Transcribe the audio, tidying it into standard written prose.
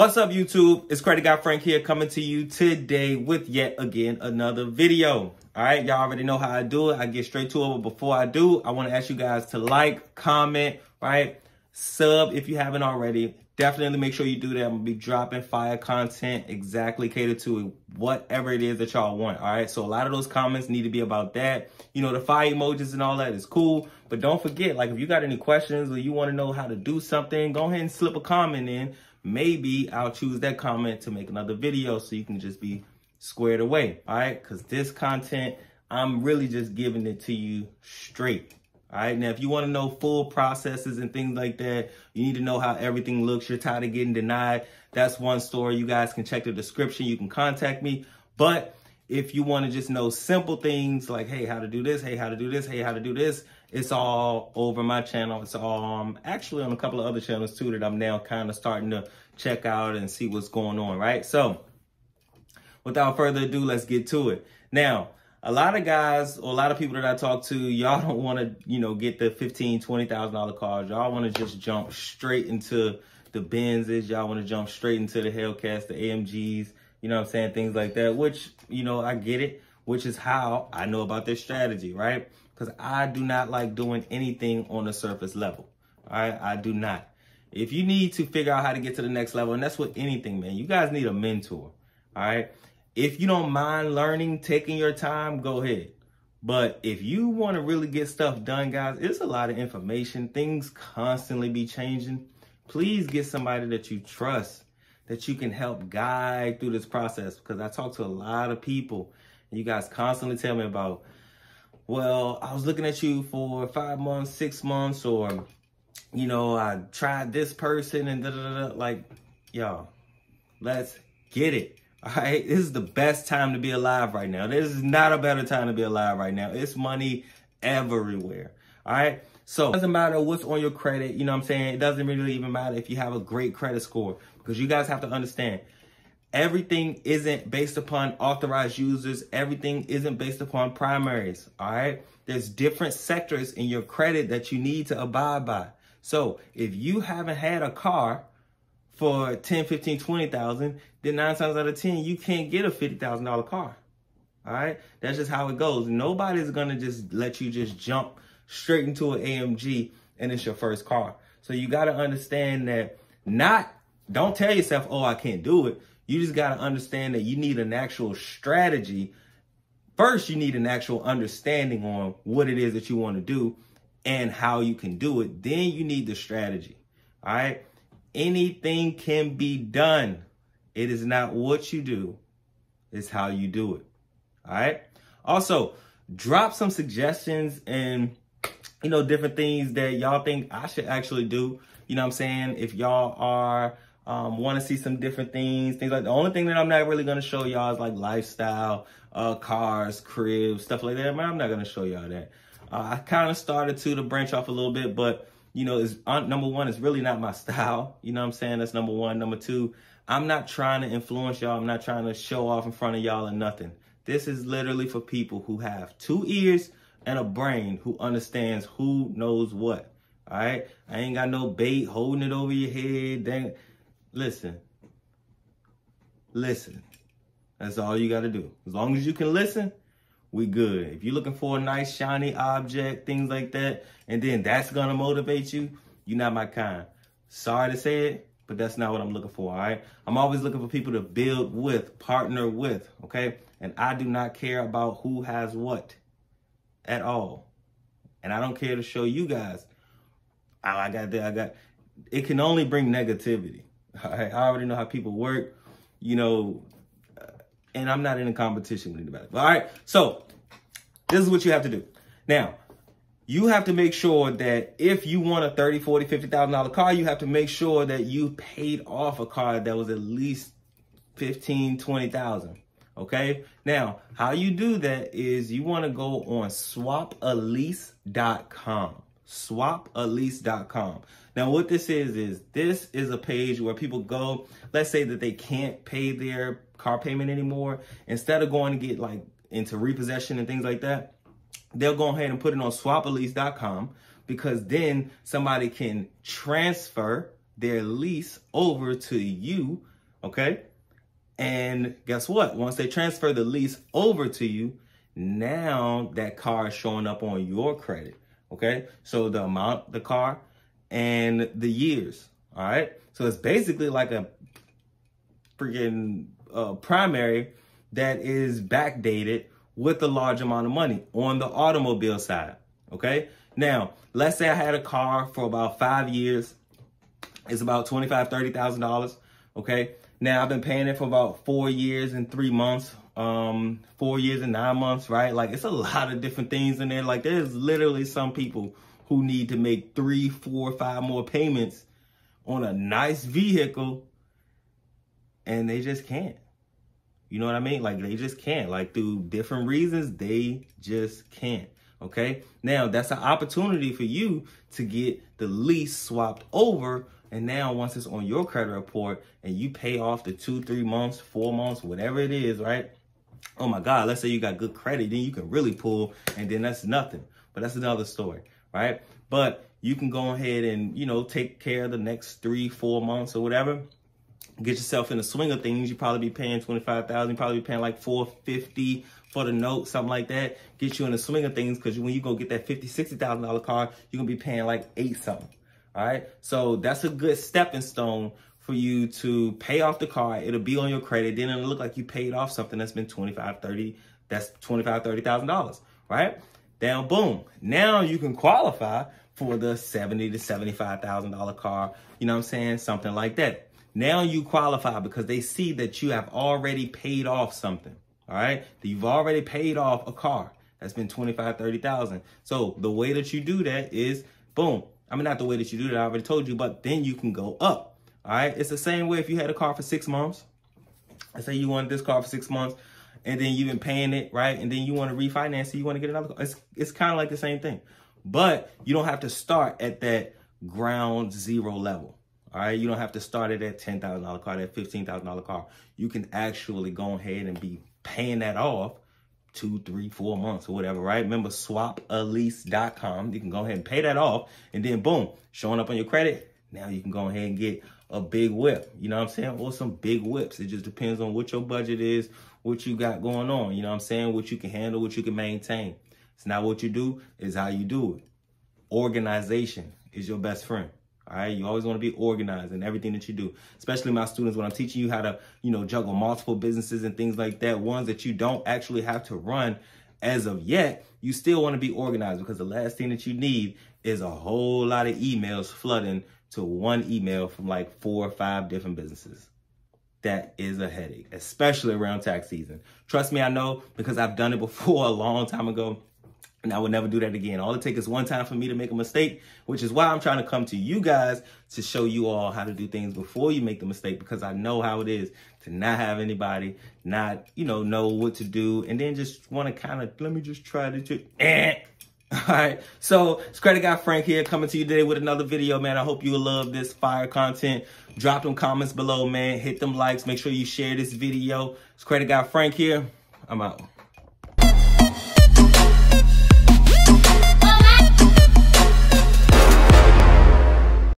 What's up, YouTube? It's Credit Guy Frank here, coming to you today with yet again another video. All right, y'all already know how I do it. I get straight to it, but before I do, I want to ask you guys to like, comment, right? Sub if you haven't already. Definitely make sure you do that. I'm gonna be dropping fire content exactly catered to whatever it is that y'all want. All right, so a lot of those comments need to be about that. You know, the fire emojis and all that is cool, but don't forget, like, if you got any questions or you want to know how to do something, go ahead and slip a comment in. Maybe I'll choose that comment to make another video so you can just be squared away. All right, because this content, I'm really just giving it to you straight. All right, now if you want to know full processes and things like that, you need to know how everything looks. You're tired of getting denied. That's one story. You guys can check the description. You can contact me. But if you want to just know simple things like, hey, how to do this, hey, how to do this, hey, how to do this, it's all over my channel. It's all actually on a couple of other channels too that I'm now kind of starting to check out and see what's going on, right? So without further ado, let's get to it. Now, a lot of guys or a lot of people that I talk to, y'all don't want to, you know, get the $15,000, $20,000 cars. Y'all want to just jump straight into the Benzes. Y'all want to jump straight into the Hellcats, the AMGs, you know what I'm saying? Things like that, which, you know, I get it, which is how I know about this strategy, right? Because I do not like doing anything on the surface level. All right, I do not. If you need to figure out how to get to the next level, and that's with anything, man, you guys need a mentor. All right. If you don't mind learning, taking your time, go ahead. But if you want to really get stuff done, guys, it's a lot of information. Things constantly be changing. Please get somebody that you trust, that you can help guide through this process. Because I talk to a lot of people, and you guys constantly tell me about, well, I was looking at you for 5 months, 6 months, or, you know, I tried this person and da-da-da-da. Like, y'all, let's get it. All right, this is the best time to be alive right now. This is not a better time to be alive right now. It's money everywhere. All right, so it doesn't matter what's on your credit. You know what I'm saying? It doesn't really even matter if you have a great credit score, because you guys have to understand, everything isn't based upon authorized users. Everything isn't based upon primaries. All right, there's different sectors in your credit that you need to abide by. So if you haven't had a car for 10, 15, 20,000, then 9 times out of 10, you can't get a $50,000 car. All right, that's just how it goes. Nobody's gonna just let you just jump straight into an AMG and it's your first car. So you got to understand that. Don't tell yourself, oh, I can't do it. You just got to understand that you need an actual strategy. First, you need an actual understanding on what it is that you want to do and how you can do it. Then you need the strategy. All right. Anything can be done. It is not what you do, it's how you do it. All right. Also, drop some suggestions and, you know, different things that y'all think I should actually do. You know what I'm saying? If y'all are want to see some different things like, the only thing that I'm not really going to show y'all is like lifestyle, cars, cribs, stuff like that. Man, I'm not going to show y'all that. I kind of started to branch off a little bit, but you know, is number one, it's really not my style. You know what I'm saying? That's number one. Number two, I'm not trying to influence y'all. I'm not trying to show off in front of y'all or nothing. This is literally for people who have 2 ears and a brain, who understands who knows what. All right? I ain't got no bait holding it over your head. Dang. Listen. That's all you got to do. As long as you can listen, we good. If you're looking for a nice shiny object, things like that, and then that's gonna motivate you, you're not my kind. Sorry to say it, but that's not what I'm looking for. All right, I'm always looking for people to build with, partner with. Okay, and I do not care about who has what at all, and I don't care to show you guys, oh, I got that. It can only bring negativity. All right, I already know how people work, you know. And I'm not in a competition with anybody. All right. So this is what you have to do. Now, you have to make sure that if you want a $30,000, $40,000, $50,000 car, you have to make sure that you paid off a car that was at least $15,000, $20,000. Okay. Now, how you do that is you want to go on swapalease.com. Swapalease.com. Now, what this is a page where people go, let's say that they can't pay their car payment anymore. Instead of going to get like into repossession and things like that, they'll go ahead and put it on swapalease.com, because then somebody can transfer their lease over to you okay? And guess what? Once they transfer the lease over to you, now that car is showing up on your credit, okay? So the amount, the car, and the years, all right? So it's basically like a freaking primary that is backdated with a large amount of money on the automobile side, okay? Now, let's say I had a car for about 5 years. It's about $25,000, $30,000, okay? Now, I've been paying it for about 4 years and 3 months, 4 years and 9 months, right? Like, it's a lot of different things in there. Like, there's literally some people who need to make 3, 4, 5 more payments on a nice vehicle, and they just can't. You know what I mean? Like, they just can't. Like, through different reasons, they just can't, okay? Now, that's an opportunity for you to get the lease swapped over. And now once it's on your credit report and you pay off the 2, 3 months, 4 months, whatever it is, right? Oh my God, let's say you got good credit, then you can really pull, and then that's nothing. But that's another story, right? But you can go ahead and, you know, take care of the next 3, 4 months or whatever. Get yourself in the swing of things. You probably be paying $25,000. You probably be paying like $450 for the note, something like that. Get you in the swing of things, because when you go get that $50,000, $60,000 car, you're gonna be paying like 8 something. All right, so that's a good stepping stone for you to pay off the car. It'll be on your credit. Then it'll look like you paid off something that's been $30,000, right? Then boom, now you can qualify for the $70,000 to $75,000 car. You know what I'm saying? Something like that. Now you qualify because they see that you have already paid off something. All right, you've already paid off a car that's been $25,000, $30,000. So the way that you do that is boom. I mean, not the way that you do that, I already told you, but then you can go up, all right? It's the same way if you had a car for 6 months. Let's say you wanted this car for 6 months, and then you've been paying it, right? And then you want to refinance it, you want to get another car. It's kind of like the same thing. But you don't have to start at that ground zero level, all right? You don't have to start at that $10,000 car, that $15,000 car. You can actually go ahead and be paying that off 2, 3, 4 months or whatever, right? Remember, swapalease.com. You can go ahead and pay that off, and then boom, showing up on your credit. Now you can go ahead and get a big whip. You know what I'm saying? Or some big whips. It just depends on what your budget is, what you got going on. You know what I'm saying? What you can handle, what you can maintain. It's not what you do, it's how you do it. Organization is your best friend. All right, you always want to be organized in everything that you do, especially my students when I'm teaching you how to, you know, juggle multiple businesses and things like that, ones that you don't actually have to run as of yet. You still want to be organized, because the last thing that you need is a whole lot of emails flooding to one email from like 4 or 5 different businesses. That is a headache, especially around tax season. Trust me, I know, because I've done it before a long time ago. And I would never do that again. All it takes is one time for me to make a mistake, which is why I'm trying to come to you guys to show you all how to do things before you make the mistake, because I know how it is to not have anybody, not, you know what to do, and then just want to kind of, let me just try to all right, so it's Credit Guy Frank here, coming to you today with another video, man. I hope you will love this fire content. Drop them comments below, man. Hit them likes. Make sure you share this video. It's Credit Guy Frank here. I'm out.